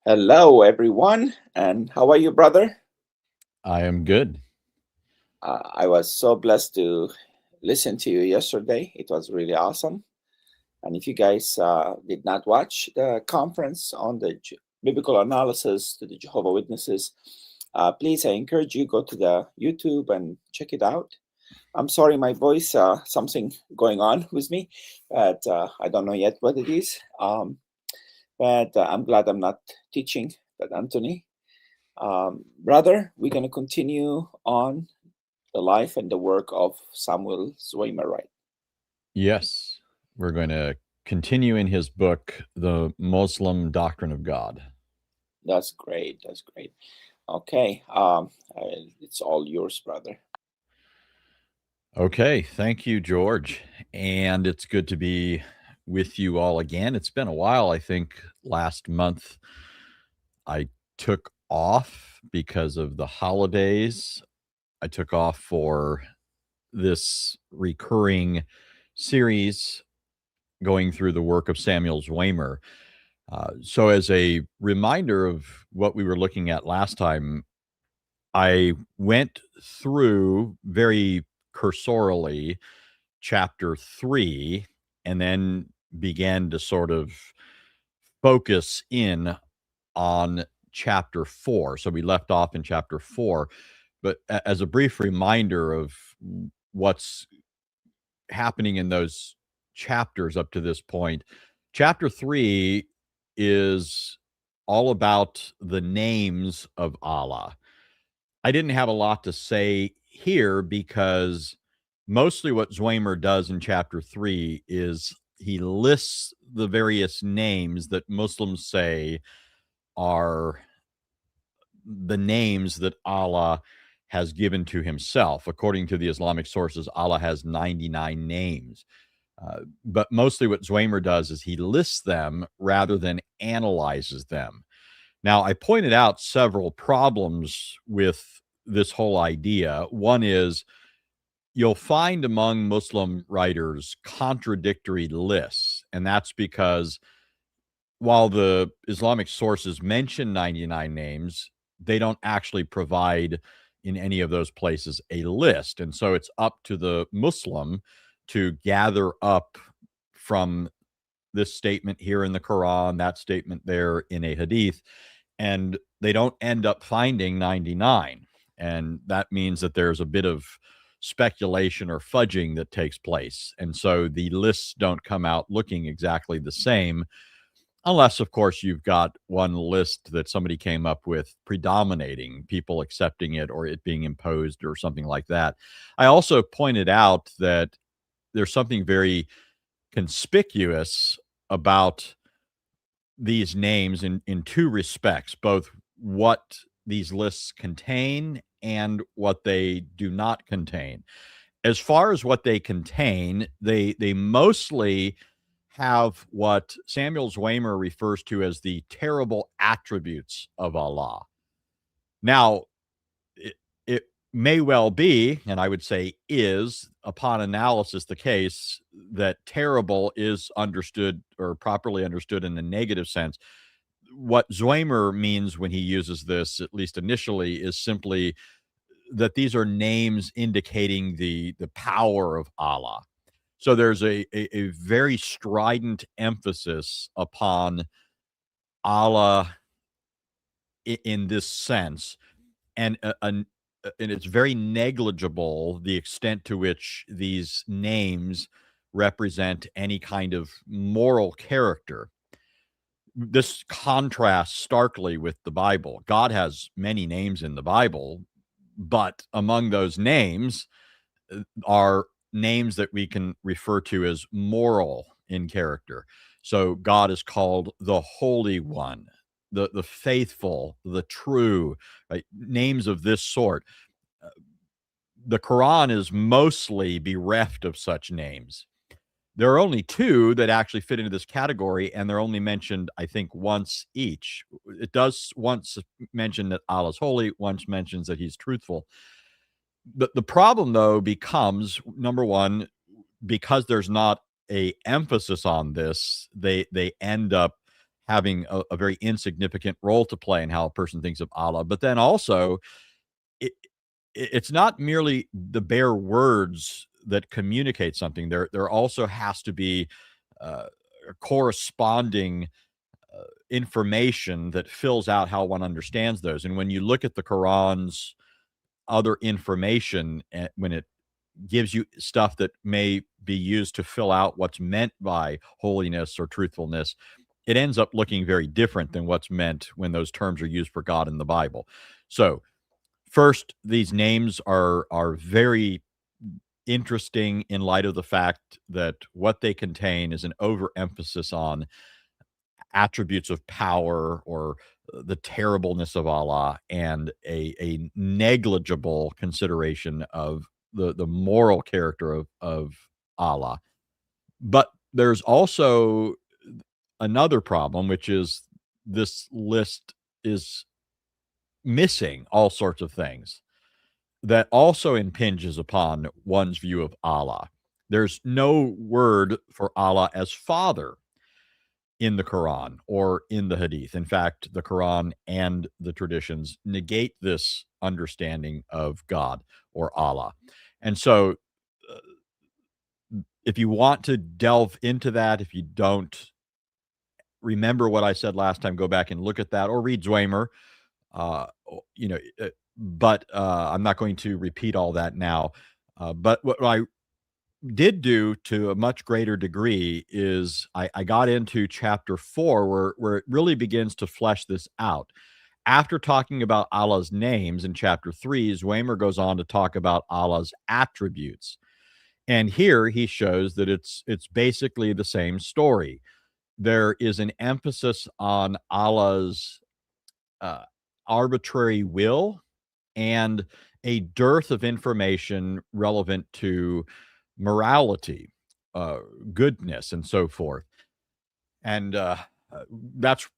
Hello, everyone, and how are you, brother? I am good. I was so blessed to listen to you yesterday. It was really awesome. And if you guys did not watch the conference on the biblical analysis to the Jehovah Witnesses, please, I encourage you go to the YouTube and check it out. I'm sorry, my voice, something going on with me, but I don't know yet what it is. But I'm glad I'm not teaching, but Anthony. Brother, we're going to continue on the life and the work of Samuel Zwemer, right? Yes, we're going to continue in his book, The Muslim Doctrine of God. That's great. That's great. Okay. It's all yours, brother. Okay, thank you, George. And it's good to be with you all again. It's been a while. I think last month I took off because of the holidays. I took off for this recurring series going through the work of Samuel Zwemer. So, as a reminder of what we were looking at last time, I went through very cursorily chapter 3 and then began to sort of focus in on chapter 4. So, we left off in chapter 4. But as a brief reminder of what's happening in those chapters up to this point, chapter 3 is all about the names of Allah. I didn't have a lot to say here because mostly what Zwemer does in chapter 3 is he lists the various names that Muslims say are the names that Allah has given to himself. According to the Islamic sources, Allah has 99 names. But mostly what Zwemer does is he lists them rather than analyzes them. Now, I pointed out several problems with this whole idea. One is you'll find among Muslim writers contradictory lists, and that's because while the Islamic sources mention 99 names, they don't actually provide in any of those places a list. And so it's up to the Muslim to gather up from this statement here in the Quran, that statement there in a hadith, and they don't end up finding 99. And that means that there's a bit of speculation or fudging that takes place. And so the lists don't come out looking exactly the same, unless, of course, you've got one list that somebody came up with predominating, people accepting it or it being imposed or something like that. I also pointed out that there's something very conspicuous about these names in two respects, both what these lists contain and what they do not contain. As far as what they contain, they mostly have what Samuel Zwemer refers to as the terrible attributes of Allah. Now, it may well be, and I would say is, upon analysis, the case that terrible is understood or properly understood in a negative sense. What Zwemer means when he uses this, at least initially, is simply that these are names indicating the power of Allah. So there's a very strident emphasis upon Allah in this sense, and and it's very negligible the extent to which these names represent any kind of moral character. This contrasts starkly with the Bible. God has many names in the Bible, but among those names are names that we can refer to as moral in character. So God is called the Holy One, the faithful, the true, right? Names of this sort. Uh, The Quran is mostly bereft of such names. There are only two that actually fit into this category, and they're only mentioned, I think, once each. It does once mention that Allah's holy, once mentions that he's truthful. The problem, though, becomes number one, because there's not a emphasis on this, they end up having a very insignificant role to play in how a person thinks of Allah. But then also, it, it's not merely the bare words that communicate something. There also has to be uh, corresponding information that fills out how one understands those. And when you look at the Quran's other information, when it gives you stuff that may be used to fill out what's meant by holiness or truthfulness, it ends up looking very different than what's meant when those terms are used for God in the Bible. So, first, these names are very interesting in light of the fact that what they contain is an overemphasis on attributes of power or the terribleness of Allah, and a negligible consideration of the moral character of Allah. But there's also another problem, which is this list is missing all sorts of things that also impinges upon one's view of Allah. There's no word for Allah as Father in the Quran or in the Hadith. In fact, the Quran and the traditions negate this understanding of God or Allah. And so, if you want to delve into that, if you don't remember what I said last time, go back and look at that or read Zwemer. You know, but I'm not going to repeat all that now. But what I did do to a much greater degree is I got into chapter 4 where it really begins to flesh this out. After talking about Allah's names in chapter 3, Zwemer goes on to talk about Allah's attributes. And here he shows that it's basically the same story. There is an emphasis on Allah's uh, arbitrary will and a dearth of information relevant to morality, goodness, and so forth. And that's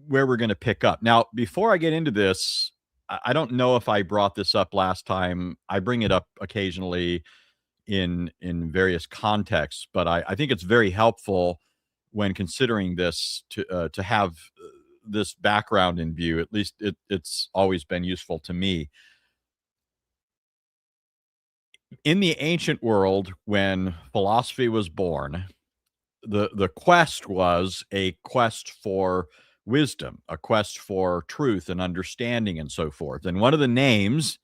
where we're going to pick up. Now, before I get into this, I don't know if I brought this up last time. I bring it up occasionally in various contexts, but I think it's very helpful when considering this to have this background in view. At least it's always been useful to me. In the ancient world, when philosophy was born, the quest was a quest for wisdom, a quest for truth and understanding and so forth. And one of the names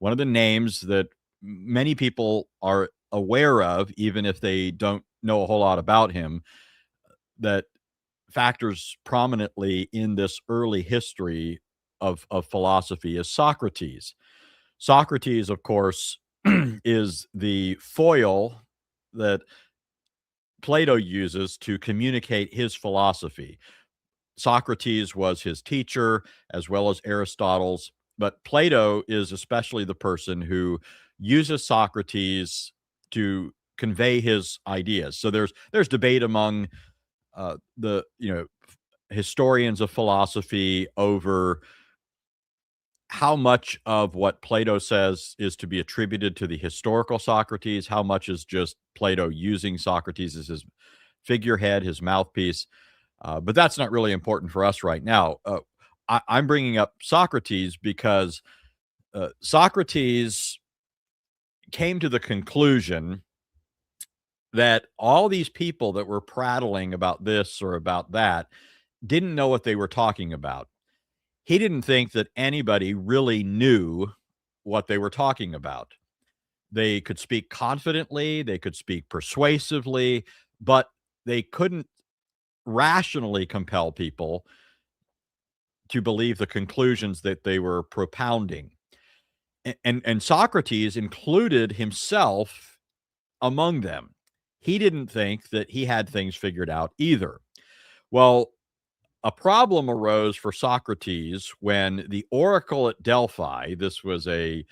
that many people are aware of, even if they don't know a whole lot about him, that factors prominently in this early history of philosophy is Socrates. Socrates, of course, is the foil that Plato uses to communicate his philosophy. Socrates was his teacher as well as Aristotle's, but Plato is especially the person who uses Socrates to convey his ideas. So there's debate among the historians of philosophy over how much of what Plato says is to be attributed to the historical Socrates, how much is just Plato using Socrates as his figurehead, his mouthpiece. But that's not really important for us right now. I'm bringing up Socrates because Socrates came to the conclusion that all these people that were prattling about this or about that didn't know what they were talking about. He didn't think that anybody really knew what they were talking about. They could speak confidently, they could speak persuasively, but they couldn't rationally compel people to believe the conclusions that they were propounding. And Socrates included himself among them. He didn't think that he had things figured out either. Well, a problem arose for Socrates when the oracle at Delphi, this was a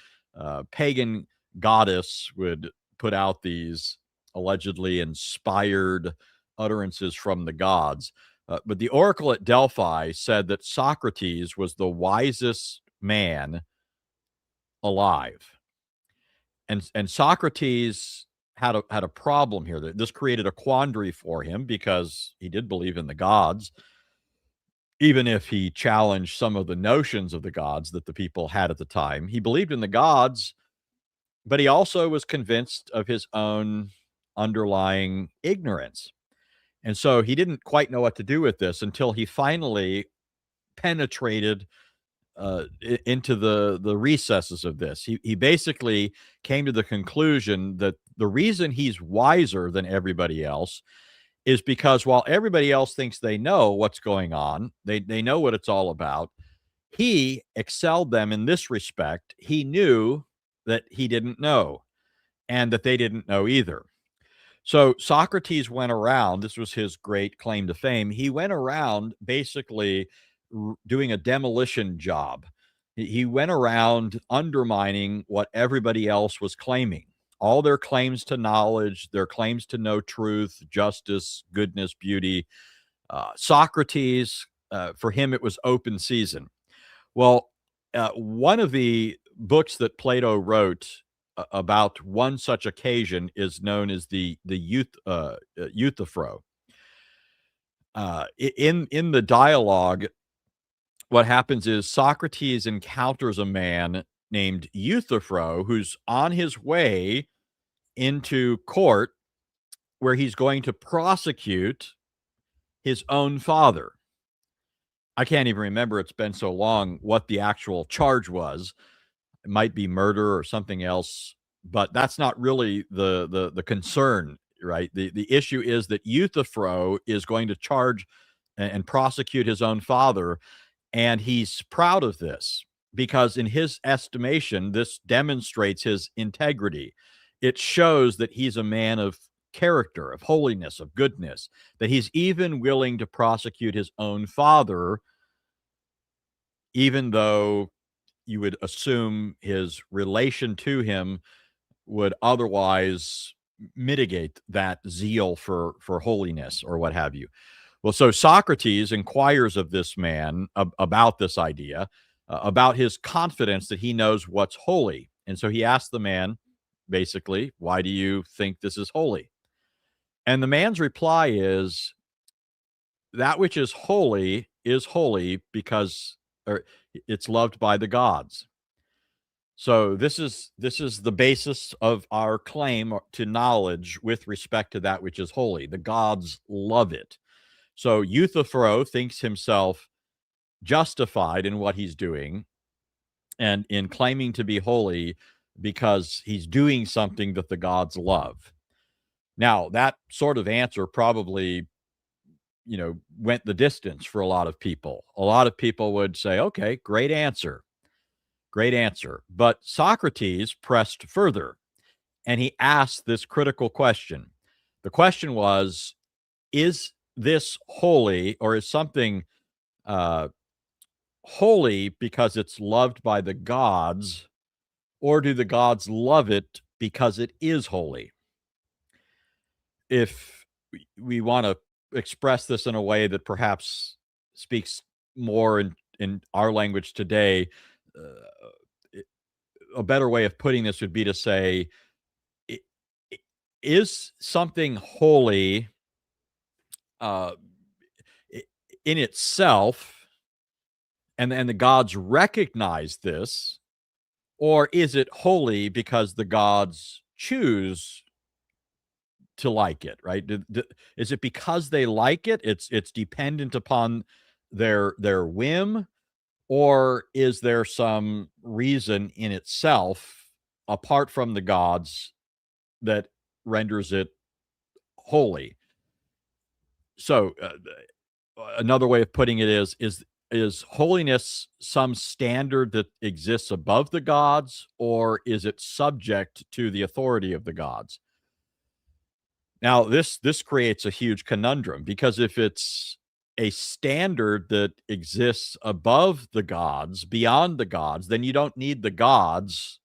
pagan goddess, would put out these allegedly inspired utterances from the gods. But the oracle at Delphi said that Socrates was the wisest man alive. And Socrates had a problem here. This created a quandary for him because he did believe in the gods. even if he challenged some of the notions of the gods that the people had at the time. He believed in the gods, but he also was convinced of his own underlying ignorance. And so he didn't quite know what to do with this until he finally penetrated into the recesses of this. He basically came to the conclusion that the reason he's wiser than everybody else is because while everybody else thinks they know what's going on, they know what it's all about, he excelled them in this respect. He knew that he didn't know and that they didn't know either. So Socrates went around, this was his great claim to fame. He went around basically doing a demolition job. He went around undermining what everybody else was claiming. All their claims to knowledge, their claims to know truth, justice, goodness, beauty. Socrates, for him, it was open season. Well, one of the books that Plato wrote about one such occasion is known as the Euthyphro. In the dialogue, what happens is Socrates encounters a man named Euthyphro who's on his way into court where he's going to prosecute his own father. I can't even remember, it's been so long, what the actual charge was. It might be murder or something else, but that's not really the concern, right? The issue is that Euthyphro is going to charge and prosecute his own father, and he's proud of this because in his estimation, this demonstrates his integrity. It shows that he's a man of character, of holiness, of goodness, that he's even willing to prosecute his own father, even though you would assume his relation to him would otherwise mitigate that zeal for holiness or what have you. Well, so Socrates inquires of this man about this idea, about his confidence that he knows what's holy. And so he asks the man, basically, why do you think this is holy? And the man's reply is, that which is holy because or it's loved by the gods. So this is the basis of our claim to knowledge with respect to that which is holy. The gods love it. So Euthyphro thinks himself justified in what he's doing and in claiming to be holy because he's doing something that the gods love. Now, that sort of answer probably, went the distance for a lot of people. A lot of people would say, okay, great answer. Great answer. But Socrates pressed further and he asked this critical question. The question was, is this holy, or is something holy because it's loved by the gods, or do the gods love it because it is holy? If we want to express this in a way that perhaps speaks more in our language today, a better way of putting this would be to say, is something holy in itself, and the gods recognize this, or is it holy because the gods choose to like it, right? Is it because they like it? It's dependent upon their whim, or is there some reason in itself apart from the gods that renders it holy? So another way of putting it is holiness some standard that exists above the gods, or is it subject to the authority of the gods? Now, this creates a huge conundrum, because if it's a standard that exists above the gods, beyond the gods, then you don't need the gods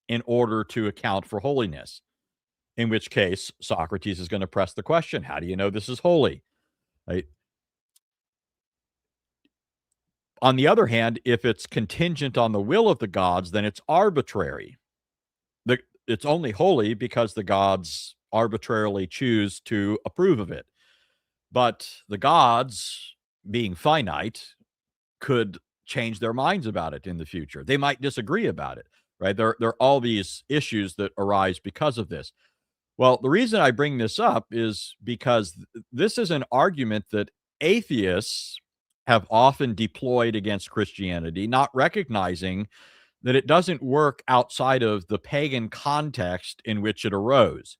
in order to account for holiness. In which case, Socrates is going to press the question, how do you know this is holy? Right? On the other hand, if it's contingent on the will of the gods, then it's arbitrary. It's only holy because the gods arbitrarily choose to approve of it. But the gods being finite, could change their minds about it in the future. They might disagree about it, right? There are all these issues that arise because of this. Well, the reason I bring this up is because this is an argument that atheists have often deployed against Christianity, not recognizing that it doesn't work outside of the pagan context in which it arose.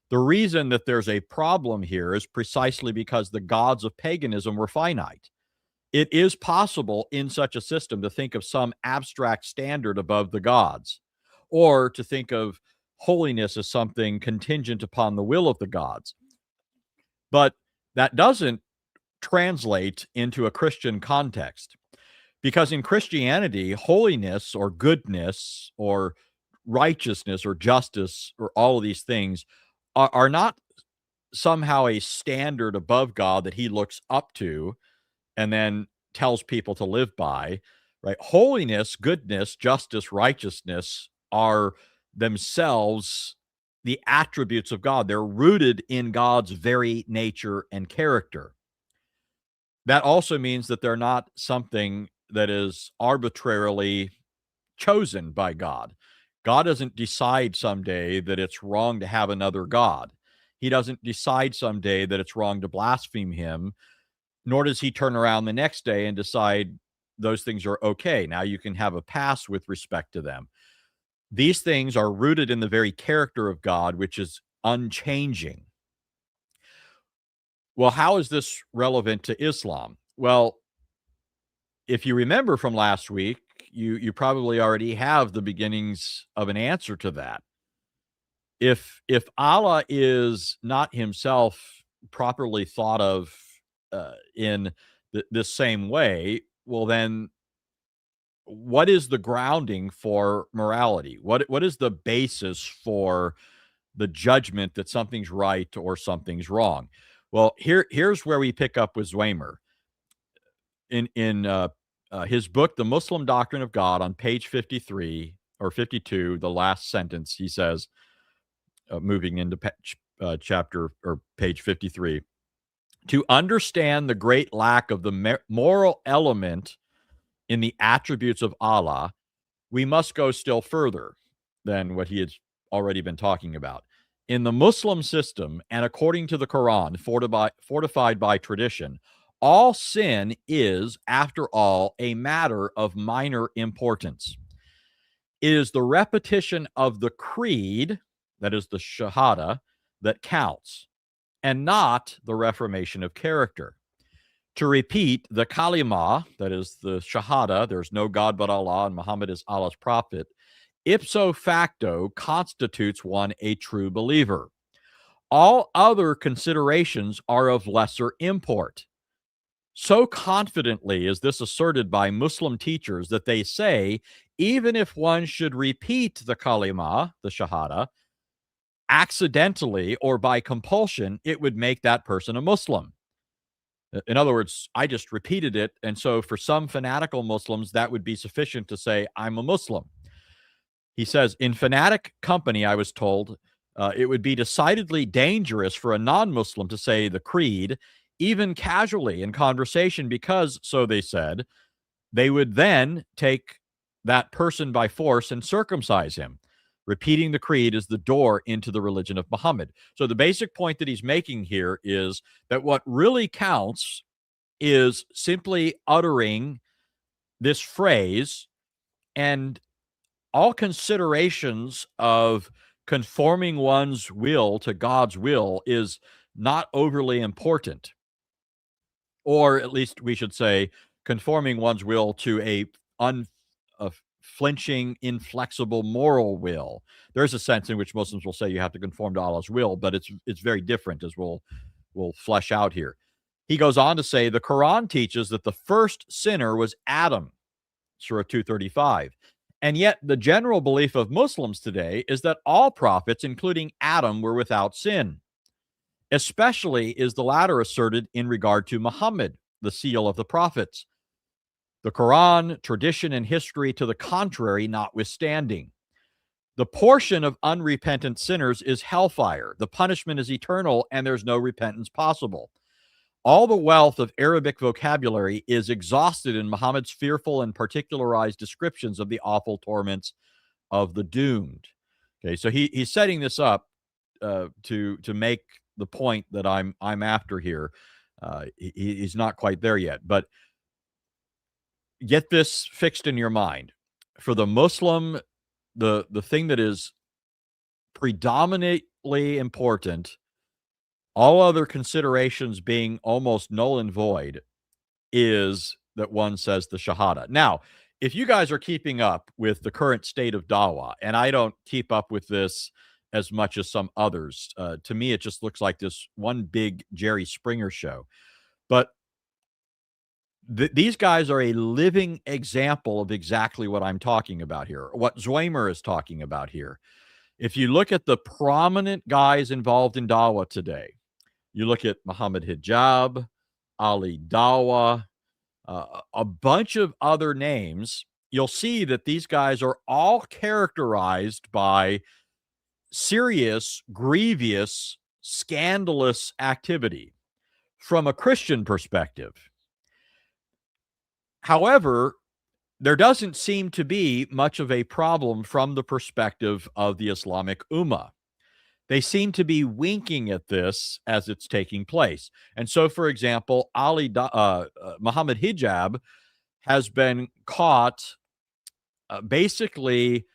The reason that there's a problem here is precisely because the gods of paganism were finite. It is possible in such a system to think of some abstract standard above the gods, or to think of holiness as something contingent upon the will of the gods. But that doesn't translate into a Christian context, because in Christianity, holiness or goodness or righteousness or justice or all of these things are not somehow a standard above God that he looks up to and then tells people to live by, right? Holiness, goodness, justice, righteousness are themselves the attributes of God. They're rooted in God's very nature and character. That also means that they're not something that is arbitrarily chosen by God. God doesn't decide someday that it's wrong to have another God. He doesn't decide someday that it's wrong to blaspheme him, nor does he turn around the next day and decide those things are okay. Now you can have a pass with respect to them. These things are rooted in the very character of God, which is unchanging. Well, how is this relevant to Islam? Well, if you remember from last week, you probably already have the beginnings of an answer to that. If Allah is not himself properly thought of in this same way, well, then what is the grounding for morality? What is the basis for the judgment that something's right or something's wrong? Well, here's where we pick up with Zwemer. In his book, The Muslim Doctrine of God, on page 53 or 52, the last sentence, he says, moving into chapter or page 53, to understand the great lack of the moral element in the attributes of Allah, we must go still further than what he has already been talking about. In the Muslim system, and according to the Quran, fortified by tradition, all sin is, after all, a matter of minor importance. It is the repetition of the creed, that is the Shahada, that counts, and not the reformation of character. To repeat the kalima, that is the Shahada, there's no God but Allah and Muhammad is Allah's prophet, ipso facto constitutes one a true believer. All other considerations are of lesser import. So confidently is this asserted by Muslim teachers that they say, even if one should repeat the kalima, the Shahada, accidentally or by compulsion, it would make that person a Muslim. In other words, I just repeated it. And so for some fanatical Muslims, that would be sufficient to say, I'm a Muslim. He says, in fanatic company, I was told, it would be decidedly dangerous for a non-Muslim to say the creed, even casually in conversation, because, so they said, they would then take that person by force and circumcise him. Repeating the creed is the door into the religion of Muhammad. So the basic point that he's making here is that what really counts is simply uttering this phrase, and all considerations of conforming one's will to God's will is not overly important. Or at least we should say conforming one's will to a flinching, inflexible moral will. There's a sense in which Muslims will say you have to conform to Allah's will, but it's very different, as we'll flesh out here. He goes on to say the Quran teaches that the first sinner was Adam, Surah 235. And yet the general belief of Muslims today is that all prophets, including Adam, were without sin. Especially is the latter asserted in regard to Muhammad, the seal of the prophets. The Quran, tradition, and history to the contrary notwithstanding. The portion of unrepentant sinners is hellfire. The punishment is eternal, and there's no repentance possible. All the wealth of Arabic vocabulary is exhausted in Muhammad's fearful and particularized descriptions of the awful torments of the doomed. Okay, so he's setting this up to make the point that I'm after here. He's not quite there yet, but get this fixed in your mind. For the Muslim, the thing that is predominantly important, all other considerations being almost null and void, is that one says the Shahada. Now, if you guys are keeping up with the current state of Dawah, and I don't keep up with this as much as some others, to me, it just looks like this one big Jerry Springer show. But these guys are a living example of exactly what I'm talking about here, what Zwemer is talking about here. If you look at the prominent guys involved in Dawah today, you look at Muhammad Hijab, Ali Dawah, a bunch of other names, you'll see that these guys are all characterized by serious, grievous, scandalous activity from a Christian perspective. However, there doesn't seem to be much of a problem from the perspective of the Islamic Ummah. They seem to be winking at this as it's taking place. And so, for example, Muhammad Hijab has been caught basically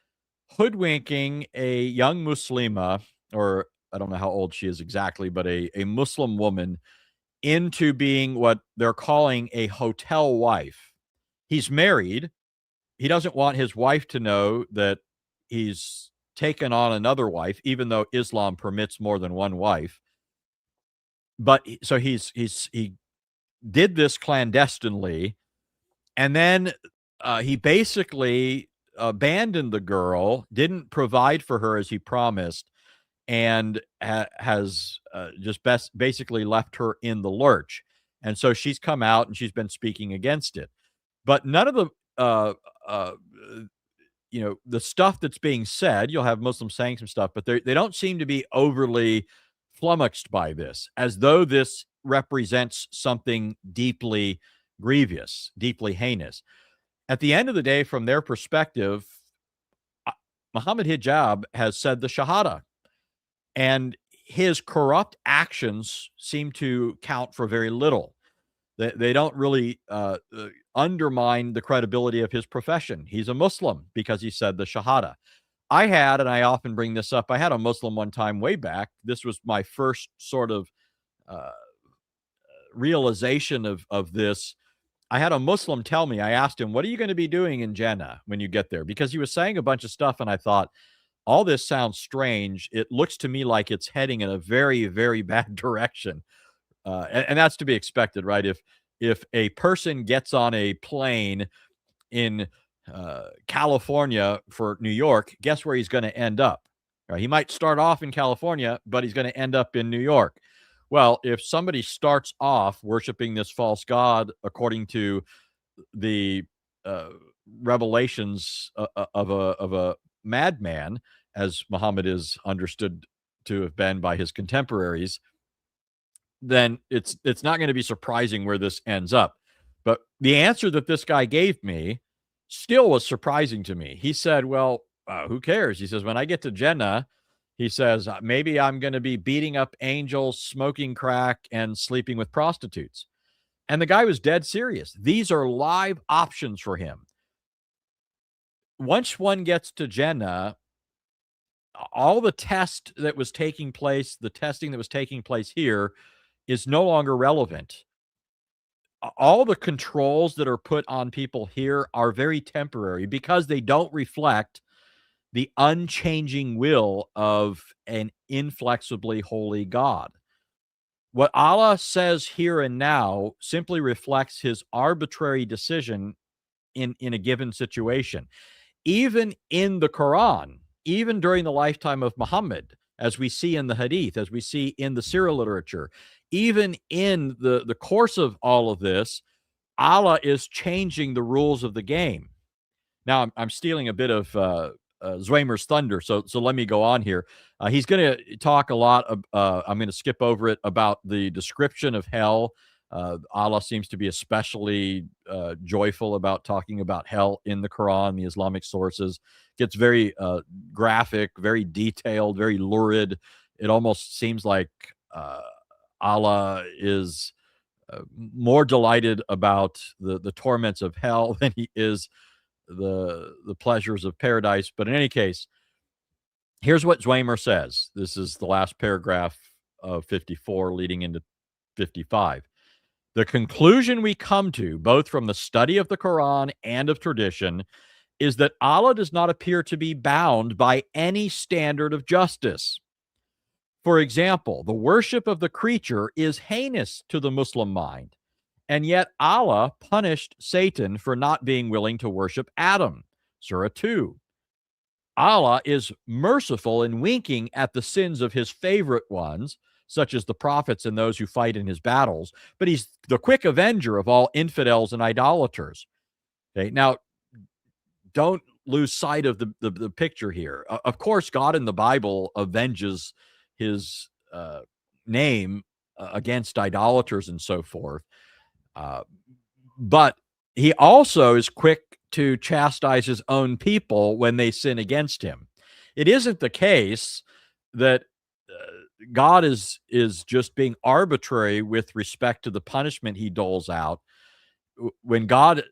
hoodwinking a young Muslima, or I don't know how old she is exactly, but a Muslim woman, into being what they're calling a hotel wife. He's married. He doesn't want his wife to know that he's taken on another wife, even though Islam permits more than one wife. But so he did this clandestinely, and then he basically abandoned the girl, didn't provide for her as he promised, and has just basically left her in the lurch. And so she's come out and she's been speaking against it. But none of the the stuff that's being said, you'll have Muslims saying some stuff, but they don't seem to be overly flummoxed by this, as though this represents something deeply grievous, deeply heinous. At the end of the day, from their perspective, Muhammad Hijab has said the Shahada, and his corrupt actions seem to count for very little. They don't really undermine the credibility of his profession. He's a Muslim because he said the Shahada. I had, and I often bring this up, I had a Muslim one time way back. This was my first sort of realization of this. I had a Muslim tell me, I asked him, what are you going to be doing in Jannah when you get there? Because he was saying a bunch of stuff, and I thought, all this sounds strange. It looks to me like it's heading in a very, very bad direction. And that's to be expected, right? If a person gets on a plane in California for New York, guess where he's going to end up? Right? He might start off in California, but he's going to end up in New York. Well, if somebody starts off worshiping this false god according to the revelations of a madman, as Muhammad is understood to have been by his contemporaries, then it's not going to be surprising where this ends up. But the answer that this guy gave me still was surprising to me. He said, well, who cares? He says, when I get to Jannah, he says, maybe I'm going to be beating up angels, smoking crack, and sleeping with prostitutes. And the guy was dead serious. These are live options for him. Once one gets to Jannah, all the test that was taking place, the testing that was taking place here, is no longer relevant. All the controls that are put on people here are very temporary because they don't reflect the unchanging will of an inflexibly holy God. What Allah says here and now simply reflects his arbitrary decision in a given situation. Even in the Quran, even during the lifetime of Muhammad, as we see in the Hadith, as we see in the Sirah literature, even in the course of all of this, Allah is changing the rules of the game. Now, I'm stealing a bit of Zwemer's thunder, so let me go on here. He's going to talk a lot. I'm going to skip over it about the description of hell Allah seems to be especially joyful about talking about hell in the Quran, the Islamic sources. Gets very graphic, very detailed, very lurid. It almost seems like Allah is more delighted about the torments of hell than he is the pleasures of paradise. But in any case, here's what Zwemer says. This is the last paragraph of 54 leading into 55. The conclusion we come to, both from the study of the Quran and of tradition, is that Allah does not appear to be bound by any standard of justice. For example, the worship of the creature is heinous to the Muslim mind, and yet Allah punished Satan for not being willing to worship Adam. Surah 2. Allah is merciful in winking at the sins of his favorite ones, such as the prophets and those who fight in his battles, but he's the quick avenger of all infidels and idolaters. Okay, now, don't lose sight of the picture here. Of course, God in the Bible avenges his name against idolaters and so forth. But he also is quick to chastise his own people when they sin against him. It isn't the case that God is just being arbitrary with respect to the punishment he doles out. When God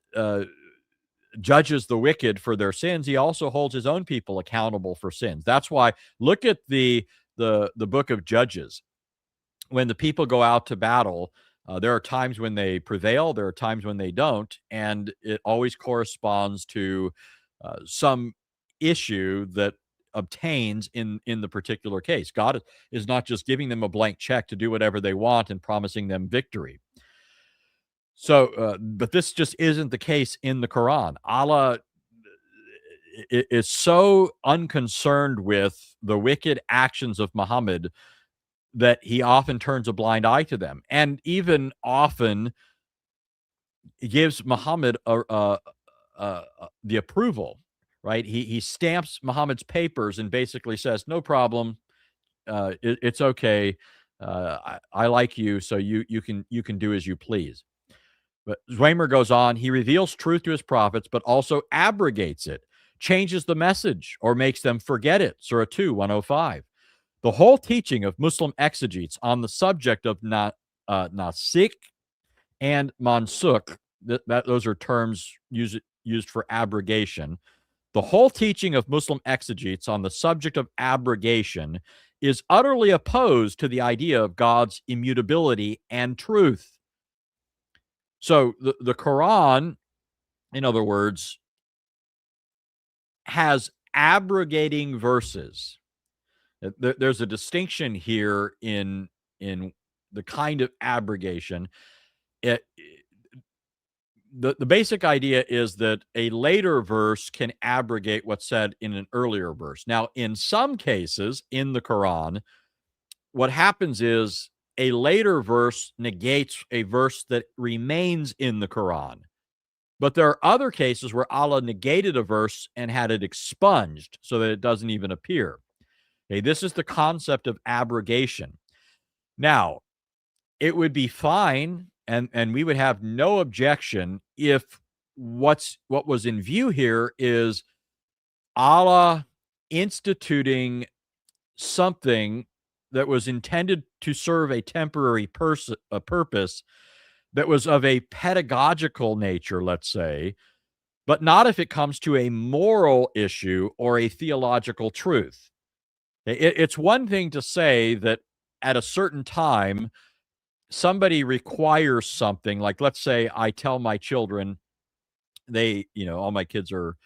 judges the wicked for their sins, he also holds his own people accountable for sins. That's why, look at the book of Judges. When the people go out to battle, there are times when they prevail, there are times when they don't, and it always corresponds to some issue that obtains in the particular case. God is not just giving them a blank check to do whatever they want and promising them victory. So, but this just isn't the case in the Quran. Allah is so unconcerned with the wicked actions of Muhammad that he often turns a blind eye to them, and even often gives Muhammad the approval, right? He stamps Muhammad's papers and basically says, no problem, it's okay, I like you, so you can do as you please. But Zwemer goes on, he reveals truth to his prophets, but also abrogates it, changes the message, or makes them forget it. Surah 2, 105. The whole teaching of Muslim exegetes on the subject of nasikh and mansukh, those are terms used for abrogation. The whole teaching of Muslim exegetes on the subject of abrogation is utterly opposed to the idea of God's immutability and truth. So the Quran, in other words, has abrogating verses. There's a distinction here in the kind of abrogation. The basic idea is that a later verse can abrogate what's said in an earlier verse. Now, in some cases in the Quran, what happens is a later verse negates a verse that remains in the Quran. But there are other cases where Allah negated a verse and had it expunged so that it doesn't even appear. Okay, this is the concept of abrogation. Now, it would be fine, and we would have no objection if what was in view here is Allah instituting something that was intended to serve a temporary purpose that was of a pedagogical nature, let's say, but not if it comes to a moral issue or a theological truth. It's one thing to say that at a certain time, somebody requires something, like let's say I tell my children, all my kids are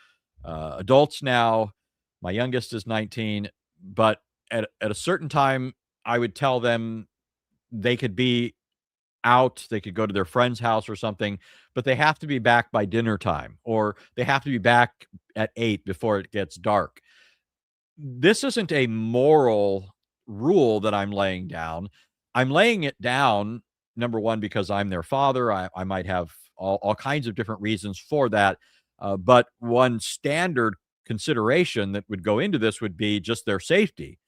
adults now. My youngest is 19, but at a certain time, I would tell them they could be out, they could go to their friend's house or something, but they have to be back by dinner time, or they have to be back at 8 before it gets dark. This isn't a moral rule that I'm laying down. I'm laying it down, number one, because I'm their father. I might have all kinds of different reasons for that. But one standard consideration that would go into this would be just their safety.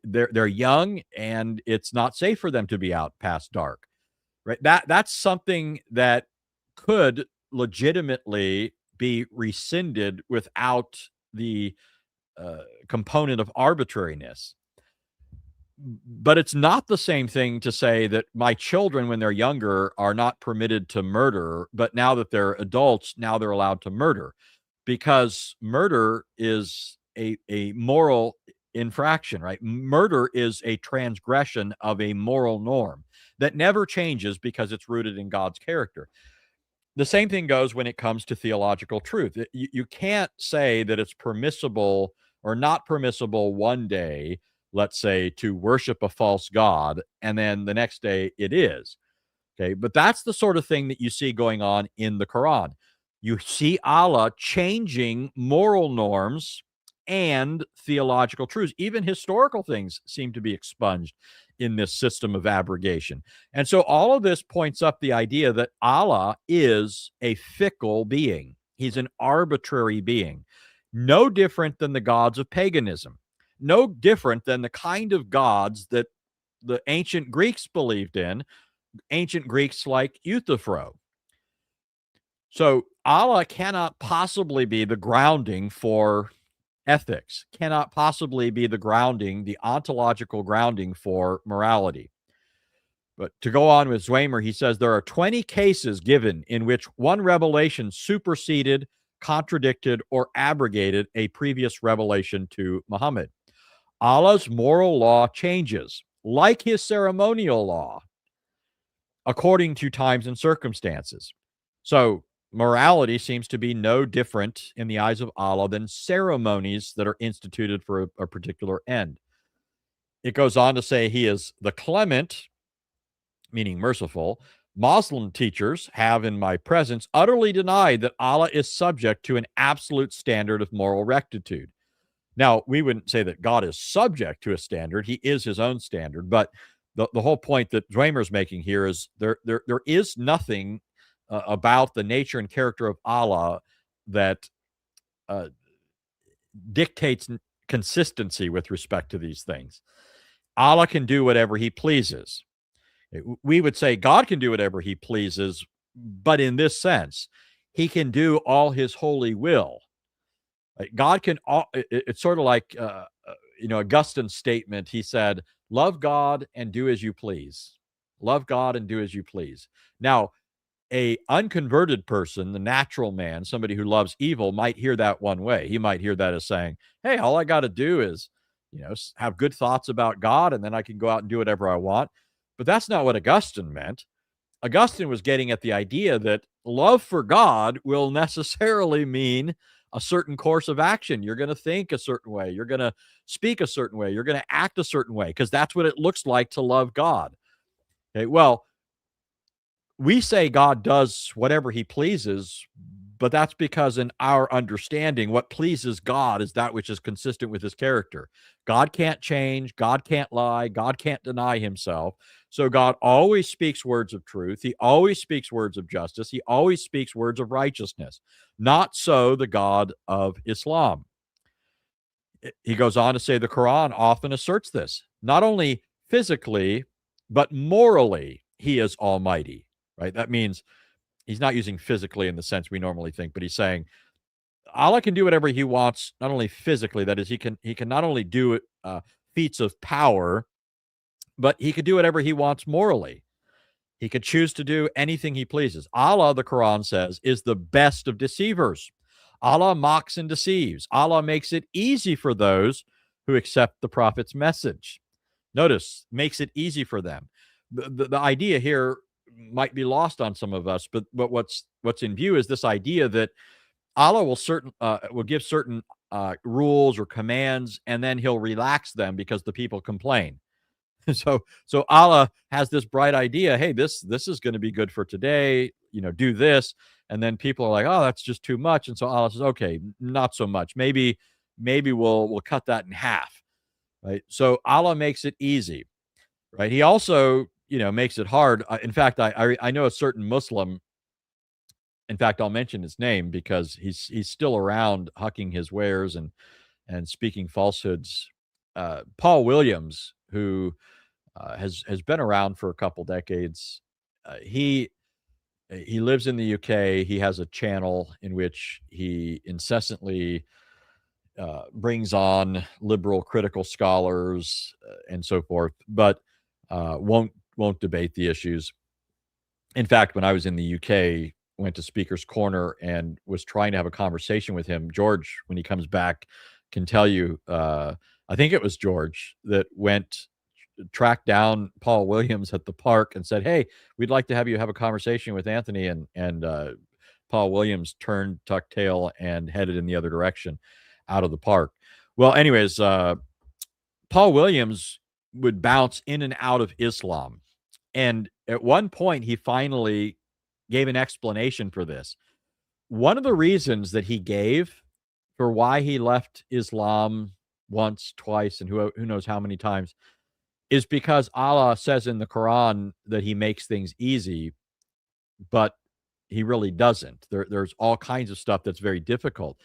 They're young, and it's not safe for them to be out past dark. right? That's something that could legitimately be rescinded without the component of arbitrariness. But it's not the same thing to say that my children, when they're younger, are not permitted to murder, but now that they're adults, now they're allowed to murder, because murder is a moral infraction, right? Murder is a transgression of a moral norm that never changes because it's rooted in God's character. The same thing goes when it comes to theological truth. You can't say that it's permissible or not permissible one day, let's say, to worship a false god, and then the next day it is. Okay. But that's the sort of thing that you see going on in the Quran. You see Allah changing moral norms and theological truths. Even historical things seem to be expunged in this system of abrogation. And so all of this points up the idea that Allah is a fickle being. He's an arbitrary being, no different than the gods of paganism, no different than the kind of gods that the ancient Greeks believed in, ancient Greeks like Euthyphro. So Allah cannot possibly be the grounding for ethics, cannot possibly be the grounding, the ontological grounding for morality. But to go on with Zwemer, he says there are 20 cases given in which one revelation superseded, contradicted, or abrogated a previous revelation to Muhammad. Allah's moral law changes, like his ceremonial law, according to times and circumstances. So morality seems to be no different in the eyes of Allah than ceremonies that are instituted for a particular end. It goes on to say he is the clement, meaning merciful. Muslim teachers have, in my presence, utterly denied that Allah is subject to an absolute standard of moral rectitude. Now, we wouldn't say that God is subject to a standard. He is his own standard. But the whole point that Zwemer's making here is there is nothing about the nature and character of Allah that dictates consistency with respect to these things. Allah can do whatever he pleases. We would say God can do whatever he pleases, but in this sense, he can do all his holy will. God can, it's sort of like, Augustine's statement. He said, love God and do as you please. Love God and do as you please. Now, a unconverted person, the natural man, somebody who loves evil, might hear that one way. He might hear that as saying, hey, all I got to do is, have good thoughts about God, and then I can go out and do whatever I want. But that's not what Augustine meant. Augustine was getting at the idea that love for God will necessarily mean a certain course of action. You're going to think a certain way. You're going to speak a certain way. You're going to act a certain way, because that's what it looks like to love God. Okay, well, we say God does whatever he pleases, but that's because in our understanding, what pleases God is that which is consistent with his character. God can't change. God can't lie. God can't deny himself. So God always speaks words of truth. He always speaks words of justice. He always speaks words of righteousness. Not so the God of Islam. He goes on to say the Quran often asserts this. Not only physically, but morally, he is almighty. Right? That means he's not using physically in the sense we normally think, but he's saying Allah can do whatever he wants, not only physically. That is, he can not only do feats of power, but he could do whatever he wants morally. He could choose to do anything he pleases. Allah, the Quran says, is the best of deceivers. Allah mocks and deceives. Allah makes it easy for those who accept the prophet's message. Notice, makes it easy for them. The idea here might be lost on some of us, but what's in view is this idea that Allah will give certain rules or commands, and then he'll relax them because the people complain. So Allah has this bright idea. Hey, this is going to be good for today. Do this, and then people are like, oh, that's just too much. And so Allah says, okay, not so much. Maybe we'll cut that in half. Right. So Allah makes it easy. Right. He also makes it hard. In fact, I know a certain Muslim. In fact, I'll mention his name because he's still around, hucking his wares and speaking falsehoods. Paul Williams, who has been around for a couple decades, he lives in the UK. He has a channel in which he incessantly brings on liberal critical scholars and so forth, but won't debate the issues. In fact, when I was in the UK, went to Speaker's Corner and was trying to have a conversation with him. George, when he comes back, can tell you. I think it was George that tracked down Paul Williams at the park and said, "Hey, we'd like to have you have a conversation with Anthony." And Paul Williams turned, tucked tail, and headed in the other direction, out of the park. Well, anyways, Paul Williams would bounce in and out of Islam. And at one point, he finally gave an explanation for this. One of the reasons that he gave for why he left Islam once, twice, and who knows how many times is because Allah says in the Quran that he makes things easy, but he really doesn't. There's all kinds of stuff that's very difficult.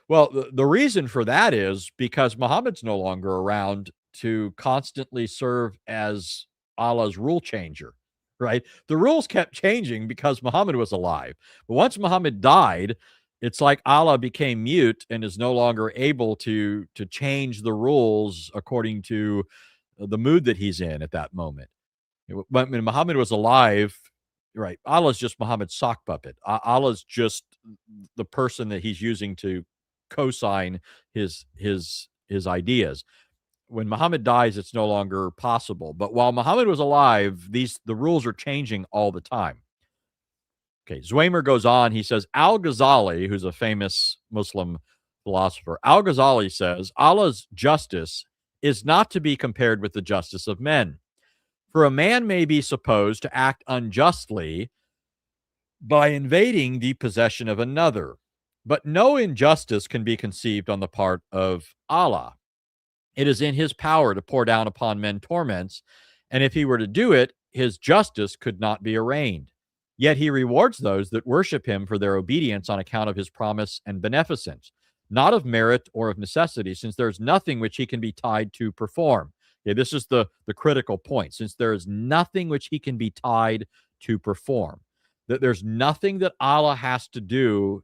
Well, the reason for that is because Muhammad's no longer around to constantly serve as Allah's rule changer, right? The rules kept changing because Muhammad was alive. But once Muhammad died, it's like Allah became mute and is no longer able to change the rules according to the mood that he's in at that moment. When Muhammad was alive, right, Allah's just Muhammad's sock puppet. Allah's just the person that he's using to co-sign his ideas. When Muhammad dies, it's no longer possible. But while Muhammad was alive, the rules are changing all the time. Okay, Zwemer goes on. He says, Al-Ghazali, who's a famous Muslim philosopher, Al-Ghazali says, Allah's justice is not to be compared with the justice of men. For a man may be supposed to act unjustly by invading the possession of another, but no injustice can be conceived on the part of Allah. It is in his power to pour down upon men torments, and if he were to do it, his justice could not be arraigned. Yet he rewards those that worship him for their obedience on account of his promise and beneficence, not of merit or of necessity, since there is nothing which he can be tied to perform. Okay, this is the critical point, since there is nothing which he can be tied to perform. That there's nothing that Allah has to do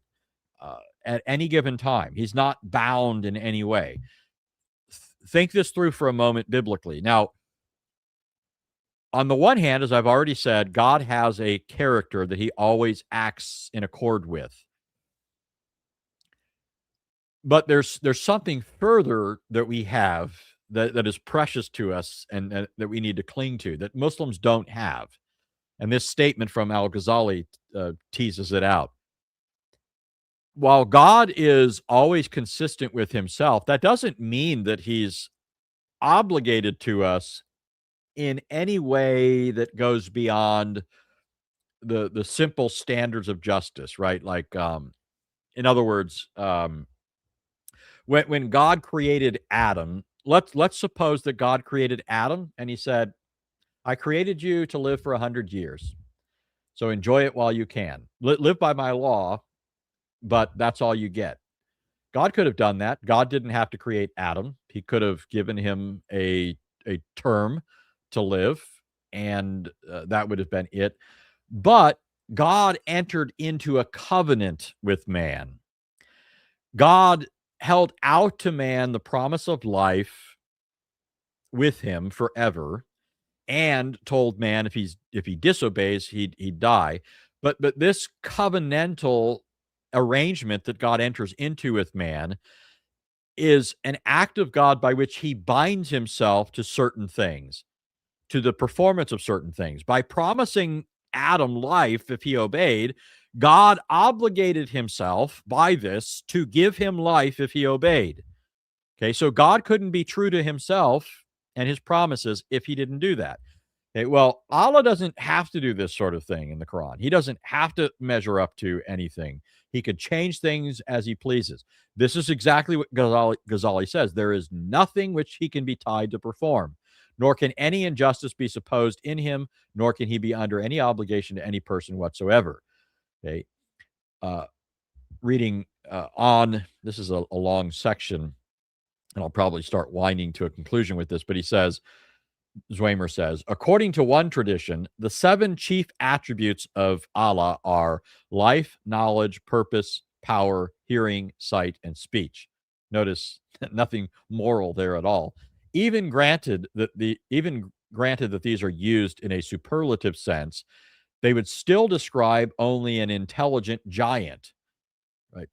at any given time. He's not bound in any way. Think this through for a moment biblically. Now, on the one hand, as I've already said, God has a character that he always acts in accord with. But there's something further that we have that is precious to us and that we need to cling to that Muslims don't have. And this statement from Al-Ghazali teases it out. While God is always consistent with himself, that doesn't mean that he's obligated to us in any way that goes beyond the simple standards of justice, right? Like, in other words, when God created Adam, let's suppose that God created Adam and he said, I created you to live for 100 years. So enjoy it while you can. Live by my law, but that's all you get. God could have done that. God didn't have to create Adam. He could have given him a term to live, and that would have been it. But God entered into a covenant with man. God held out to man the promise of life with him forever, and told man if he disobeys, he'd die. But this covenantal arrangement that God enters into with man is an act of God by which he binds himself to certain things, to the performance of certain things. By promising Adam life if he obeyed, God obligated himself by this to give him life if he obeyed. Okay, so God couldn't be true to himself and his promises if he didn't do that. Okay, well, Allah doesn't have to do this sort of thing in the Quran. He doesn't have to measure up to anything. He could change things as he pleases. This is exactly what Ghazali says. There is nothing which he can be tied to perform, nor can any injustice be supposed in him, nor can he be under any obligation to any person whatsoever. Okay, reading on, this is a long section, and I'll probably start winding to a conclusion with this, but he says, Zwemer says, according to one tradition, the 7 chief attributes of Allah are life, knowledge, purpose, power, hearing, sight, and speech. Notice nothing moral there at all. Even granted that these are used in a superlative sense, they would still describe only an intelligent giant, right?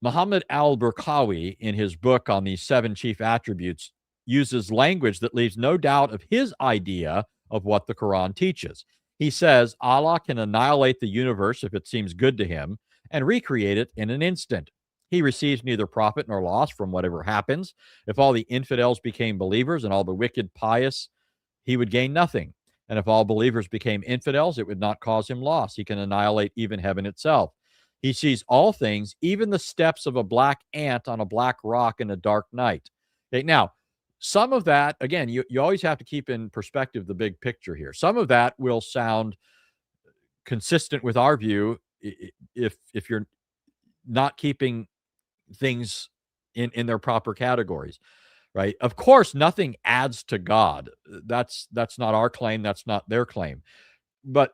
Muhammad al-Burqawi, in his book on these 7 chief attributes, uses language that leaves no doubt of his idea of what the Quran teaches. He says Allah can annihilate the universe if it seems good to him and recreate it in an instant. He receives neither profit nor loss from whatever happens. If all the infidels became believers and all the wicked pious, he would gain nothing. And if all believers became infidels, it would not cause him loss. He can annihilate even heaven itself. He sees all things, even the steps of a black ant on a black rock in a dark night. Okay, now, some of that, again, you always have to keep in perspective the big picture here. Some of that will sound consistent with our view if you're not keeping things in their proper categories, right? Of course, nothing adds to God. That's not our claim. That's not their claim. But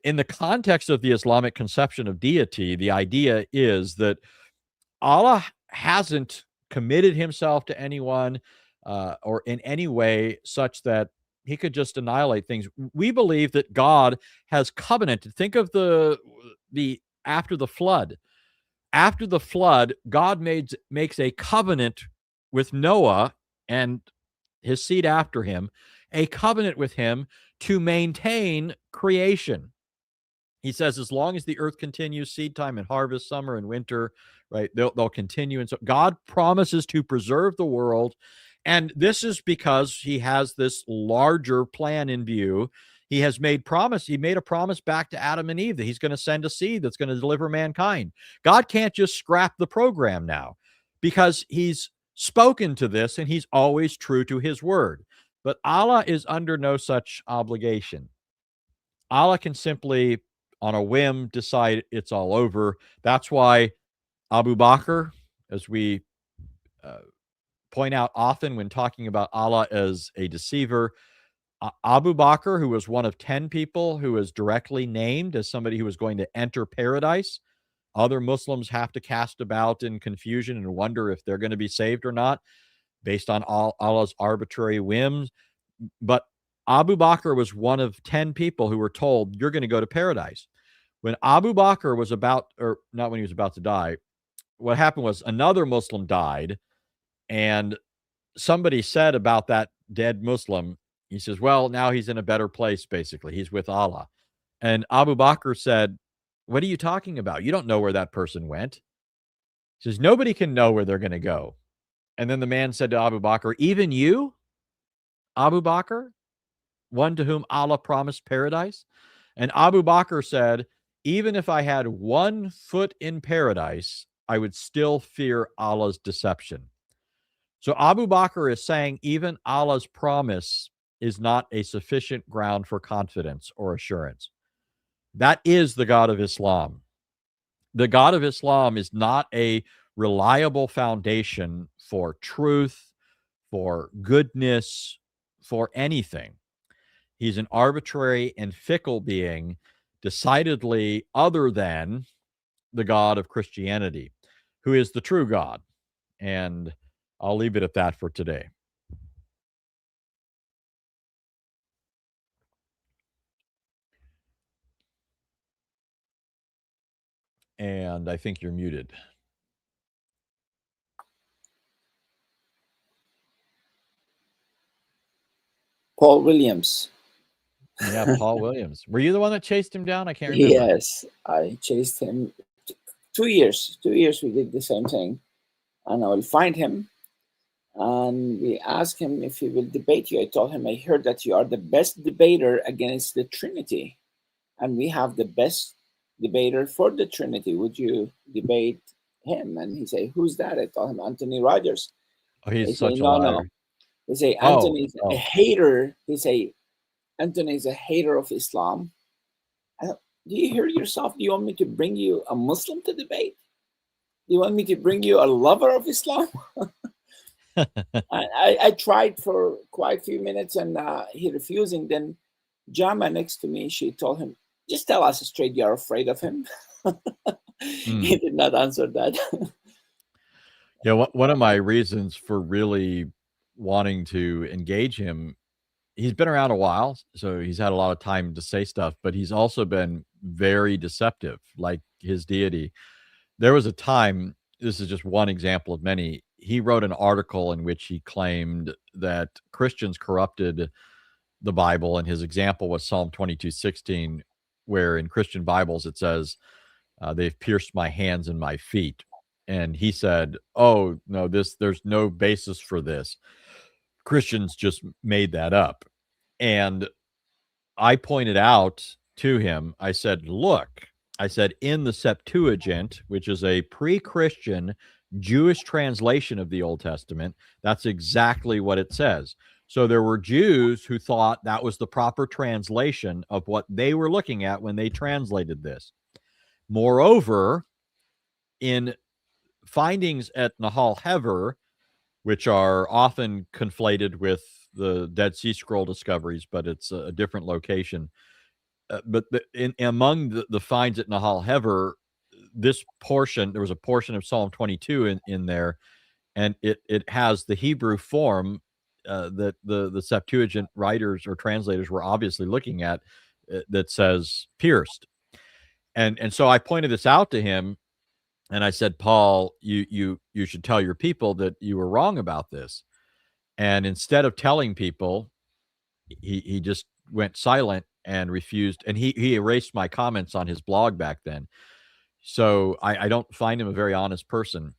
in the context of the Islamic conception of deity, the idea is that Allah hasn't committed himself to anyone or in any way such that he could just annihilate things. We believe that God has covenanted. Think of the after the flood. After the flood, God makes a covenant with Noah and his seed after him, a covenant with him to maintain creation. He says, as long as the earth continues, seed time and harvest, summer and winter, right? They'll continue. And so God promises to preserve the world. And this is because he has this larger plan in view. He has made a promise back to Adam and Eve that he's going to send a seed that's going to deliver mankind. God can't just scrap the program now because he's spoken to this and he's always true to his word. But Allah is under no such obligation. Allah can simply, on a whim, decide it's all over. That's why Abu Bakr, as we point out often when talking about Allah as a deceiver, Abu Bakr, who was one of 10 people who was directly named as somebody who was going to enter paradise. Other Muslims have to cast about in confusion and wonder if they're going to be saved or not based on Allah's arbitrary whims. But Abu Bakr was one of 10 people who were told, you're going to go to paradise. When Abu Bakr was about, or not when he was about to die, what happened was another Muslim died, and somebody said about that dead Muslim, he says, well, now he's in a better place, basically. He's with Allah. And Abu Bakr said, what are you talking about? You don't know where that person went. He says, nobody can know where they're going to go. And then the man said to Abu Bakr, even you, Abu Bakr, one to whom Allah promised paradise? And Abu Bakr said, even if I had 1 foot in paradise, I would still fear Allah's deception. So Abu Bakr is saying even Allah's promise is not a sufficient ground for confidence or assurance. That is the God of Islam. The God of Islam is not a reliable foundation for truth, for goodness, for anything. He's an arbitrary and fickle being, decidedly other than the God of Christianity, who is the true God. And I'll leave it at that for today. And I think you're muted. Paul Williams. Yeah, Paul Williams. Were you the one that chased him down? I can't remember. Yes, I chased him 2 years. 2 years we did the same thing. And I will find him. And we asked him if he will debate you. I told him, I heard that you are the best debater against the Trinity. And we have the best debater for the Trinity. Would you debate him? And he said, who's that? I told him, Anthony Rogers. Oh, he's He such say, a no, liar. no. He say, Anthony's a hater. He say, Anthony is a hater of Islam. Do you hear yourself? Do you want me to bring you a Muslim to debate? Do you want me to bring you a lover of Islam? I tried for quite a few minutes, and he refusing. Then Jama next to me, she told him, "Just tell us straight you're afraid of him." He did not answer that. Yeah, one of my reasons for really wanting to engage him, he's been around a while, so he's had a lot of time to say stuff, but he's also been very deceptive, like his deity. There was a time, this is just one example of many, he wrote an article in which he claimed that Christians corrupted the Bible, and his example was Psalm 22:16, where in Christian Bibles it says, "They've pierced my hands and my feet." And he said, "Oh no, there's no basis for this. Christians just made that up." And I pointed out to him, I said, "Look," I said, "in the Septuagint, which is a pre-Christian Jewish translation of the Old Testament, that's exactly what it says." So there were Jews who thought that was the proper translation of what they were looking at when they translated this. Moreover, in findings at Nahal Hever, which are often conflated with the Dead Sea Scroll discoveries, but it's a different location. But among the finds at Nahal Hever, this portion, there was a portion of Psalm 22 in there, and it has the Hebrew form that the Septuagint writers or translators were obviously looking at, that says pierced. And so I pointed this out to him, and I said, "Paul, you should tell your people that you were wrong about this." And instead of telling people, he just went silent and refused, and he erased my comments on his blog back then. So I don't find him a very honest person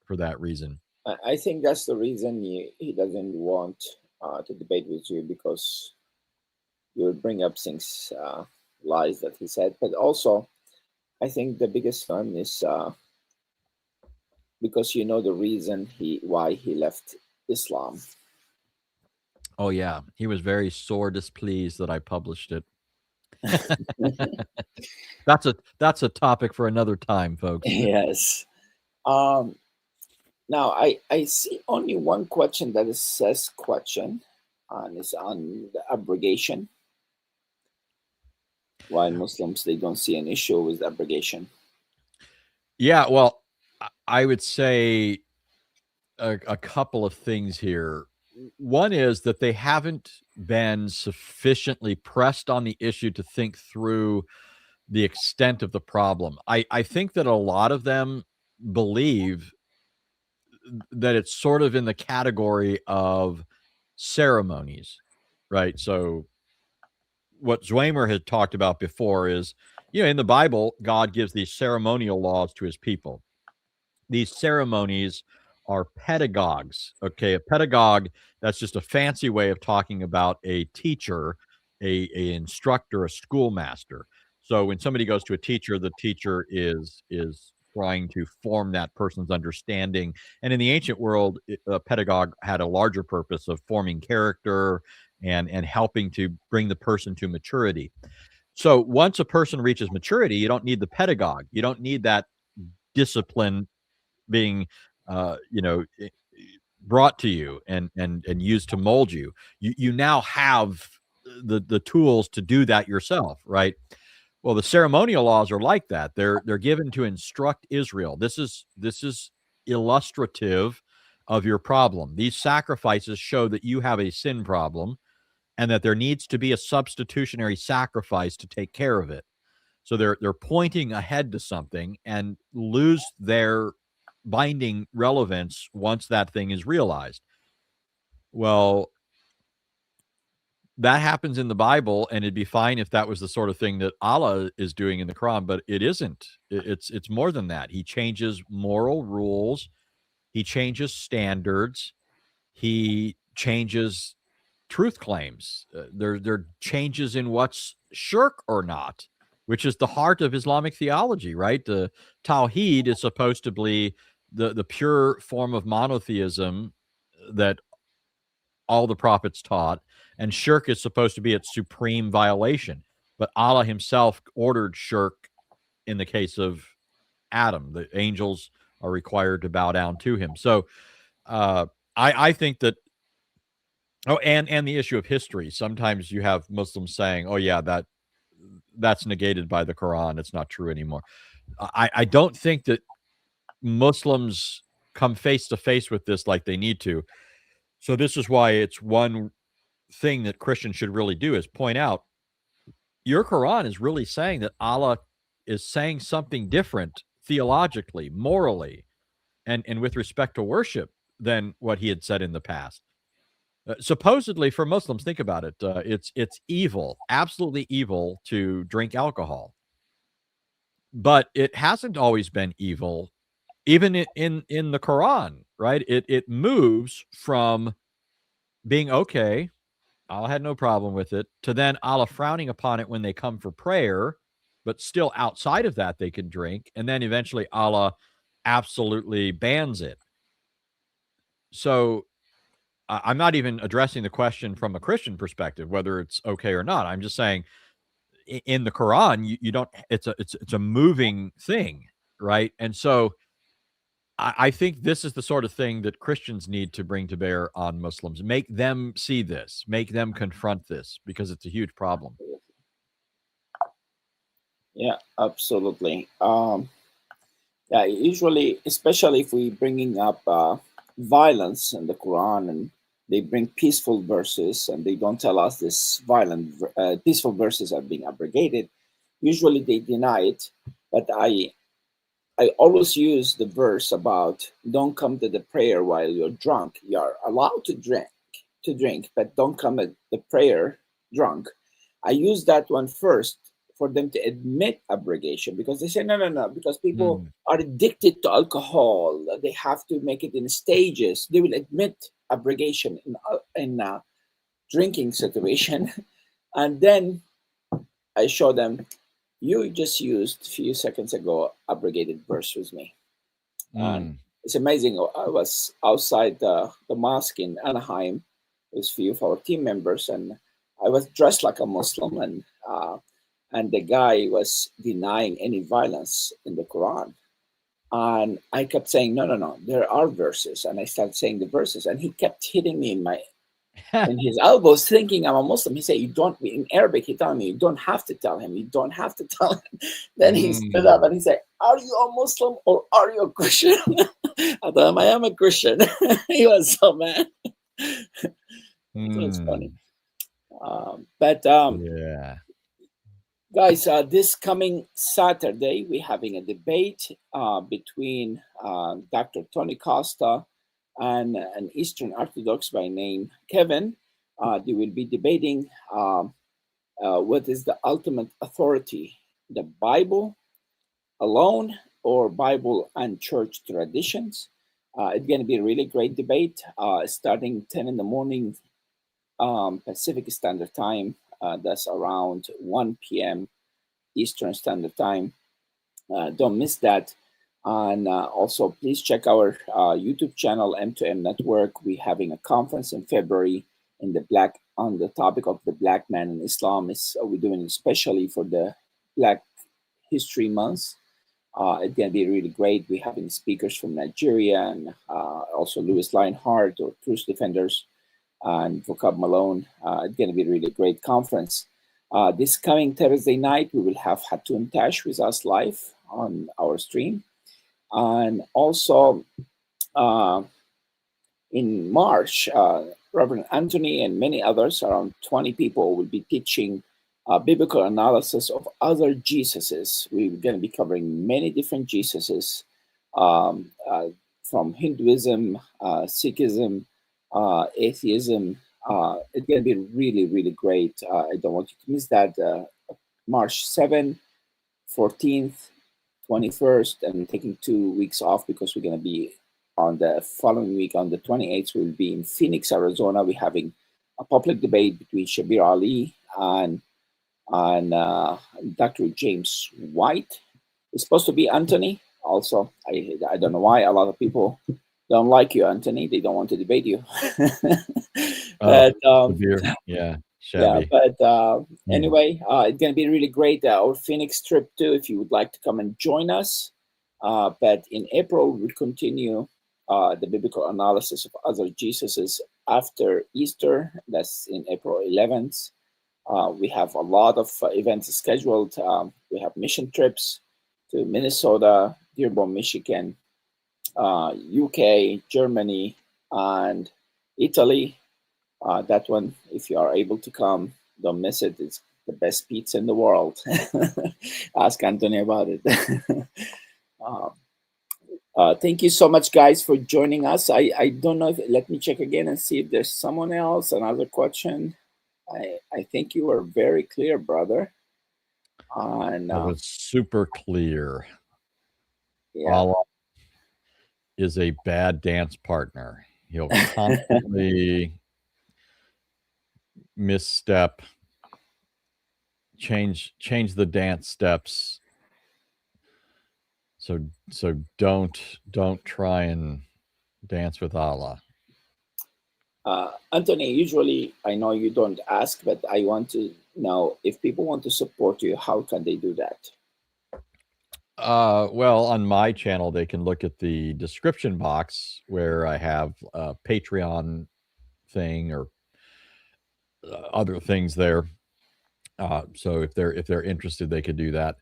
for that reason. I think that's the reason he doesn't want to debate with you, because you will bring up things, lies that he said. But also, I think the biggest one is because you know the reason why he left Islam. Oh yeah, he was very sore displeased that I published it. That's a topic for another time, folks. Yes. Um, Now I see only one question that it says question, and it's on the abrogation. While Muslims, they don't see an issue with the abrogation. Yeah, well, I would say a couple of things here. One is that they haven't been sufficiently pressed on the issue to think through the extent of the problem. I think that a lot of them believe that it's sort of in the category of ceremonies, right? So what Zwemer had talked about before is, in the Bible, God gives these ceremonial laws to his people. These ceremonies are pedagogues. Okay, a pedagogue, that's just a fancy way of talking about a teacher, a instructor, a schoolmaster. So when somebody goes to a teacher, the teacher is trying to form that person's understanding. And in the ancient world, a pedagogue had a larger purpose of forming character and helping to bring the person to maturity. So once a person reaches maturity, you don't need the pedagogue. You don't need that discipline being brought to you and used to mold you. You now have the tools to do that yourself, right? Well, the ceremonial laws are like that. They're given to instruct Israel. This is illustrative of your problem. These sacrifices show that you have a sin problem and that there needs to be a substitutionary sacrifice to take care of it. So they're pointing ahead to something and lose their binding relevance once that thing is realized. Well, that happens in the Bible, and it'd be fine if that was the sort of thing that Allah is doing in the Quran, but it isn't. It's more than that. He changes moral rules, he changes standards, he changes truth claims. There changes in what's shirk or not, which is the heart of Islamic theology, right? The Tawheed is supposed to be the pure form of monotheism that all the prophets taught, and shirk is supposed to be its supreme violation. But Allah himself ordered shirk in the case of Adam. The angels are required to bow down to him. So I think that. Oh, and the issue of history. Sometimes you have Muslims saying, "Oh yeah, that's negated by the Quran. It's not true anymore." I don't think that Muslims come face to face with this like they need to. So this is why it's one thing that Christians should really do is point out your Quran is really saying that Allah is saying something different theologically, morally, and with respect to worship than what he had said in the past. Supposedly, for Muslims, think about it. It's evil, absolutely evil, to drink alcohol, but it hasn't always been evil, even in the Quran, right? It moves from being okay, Allah had no problem with it, to then Allah frowning upon it when they come for prayer, but still outside of that they can drink, and then eventually Allah absolutely bans it. So I'm not even addressing the question from a Christian perspective, whether it's okay or not. I'm just saying in the Quran, you don't. It's a moving thing, right? And so I think this is the sort of thing that Christians need to bring to bear on Muslims. Make them see this. Make them confront this because it's a huge problem. Yeah, absolutely. Yeah, usually, especially if we bringing up violence in the Quran, and they bring peaceful verses, and they don't tell us this peaceful verses are being abrogated. Usually, they deny it. But I always use the verse about don't come to the prayer while you're drunk. You're allowed to drink, but don't come at the prayer drunk. I use that one first for them to admit abrogation, because they say no, because people are addicted to alcohol. They have to make it in stages. They will admit abrogation in drinking situation, and then I show them, you just used a few seconds ago abrogated verse with me. And it's amazing. I was outside the mosque in Anaheim with a few of our team members, and I was dressed like a Muslim, and the guy was denying any violence in the Quran. And I kept saying, no, there are verses. And I started saying the verses, and he kept hitting me in his elbows, thinking I'm a Muslim. He said, you don't, in Arabic, he told me, you don't have to tell him. You don't have to tell him. Then he stood up and he said, are you a Muslim or are you a Christian? I told him, I am a Christian. He was so mad. It was funny. Yeah. Guys, this coming Saturday, we're having a debate between Dr. Tony Costa and an Eastern Orthodox by name Kevin. They will be debating what is the ultimate authority, the Bible alone or Bible and church traditions. It's going to be a really great debate starting 10 in the morning Pacific Standard Time. That's around 1 p.m. Eastern Standard Time. Don't miss that. And also, please check our YouTube channel, M2M Network. We're having a conference in February on the topic of the Black man in Islam. We're doing it especially for the Black History Month. It's going to be really great. We're having speakers from Nigeria and also Louis Lionheart or Truth Defenders and Vocab Malone. It's going to be a really great conference. This coming Thursday night, we will have Hatun Tash with us live on our stream. And also in March, Reverend Anthony and many others, around 20 people, will be teaching biblical analysis of other Jesuses. We're going to be covering many different Jesuses from Hinduism, Sikhism, atheism. It's going to be really, really great. I don't want you to miss that. March 7th, 14th, 21st, and taking 2 weeks off because we're going to be on the following week on the 28th. We'll be in Phoenix, Arizona. We're having a public debate between Shabir Ali and Dr. James White. It's supposed to be Anthony. Also, I don't know why a lot of people don't like you, Anthony. They don't want to debate you. But yeah. Shabby. Yeah, but anyway, it's going to be really great. Our Phoenix trip too, if you would like to come and join us. But in April, we'll continue the biblical analysis of other Jesuses after Easter. That's in April 11th. We have a lot of events scheduled. We have mission trips to Minnesota, Dearborn, Michigan, UK, Germany, and Italy. That one, if you are able to come, don't miss it. It's the best pizza in the world. Ask Anthony about it. Thank you so much, guys, for joining us. I don't know if, let me check again and see if there's someone else, another question. I think you were very clear, brother. And That was super clear. yeah. Allah is a bad dance partner. He'll constantly misstep, change the dance steps. So don't try and dance with Allah. Anthony, usually I know you don't ask, but I want to know if people want to support you, how can they do that? Well, on my channel, they can look at the description box where I have a Patreon thing or other things there. So if they're interested, they could do that.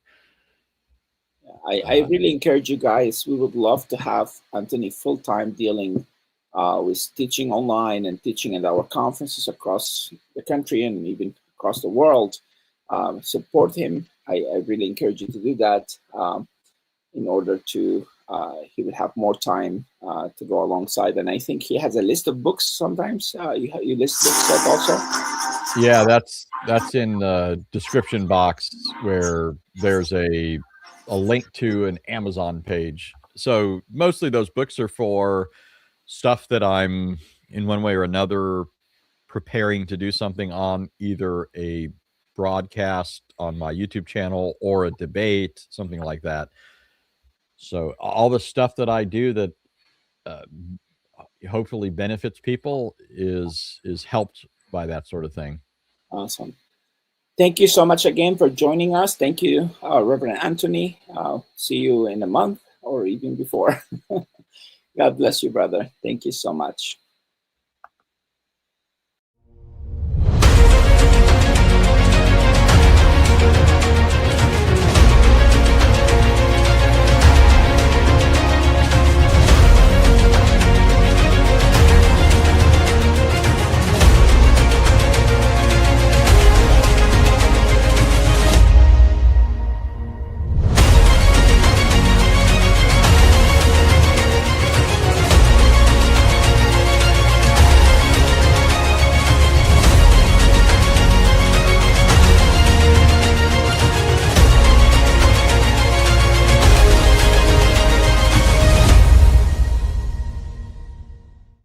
I really encourage you guys. We would love to have Anthony full-time dealing with teaching online and teaching at our conferences across the country and even across the world. Support him. I really encourage you to do that in order to, he would have more time to go alongside. And I think he has a list of books sometimes. You list books that also? Yeah, that's in the description box where there's a link to an Amazon page. So mostly those books are for stuff that I'm in one way or another preparing to do something on, either a broadcast on my YouTube channel or a debate, something like that. So all the stuff that I do that hopefully benefits people is helped by that sort of thing. Awesome. Thank you so much again for joining us. Thank you, Reverend Anthony. See you in a month or even before. God bless you, brother. Thank you so much.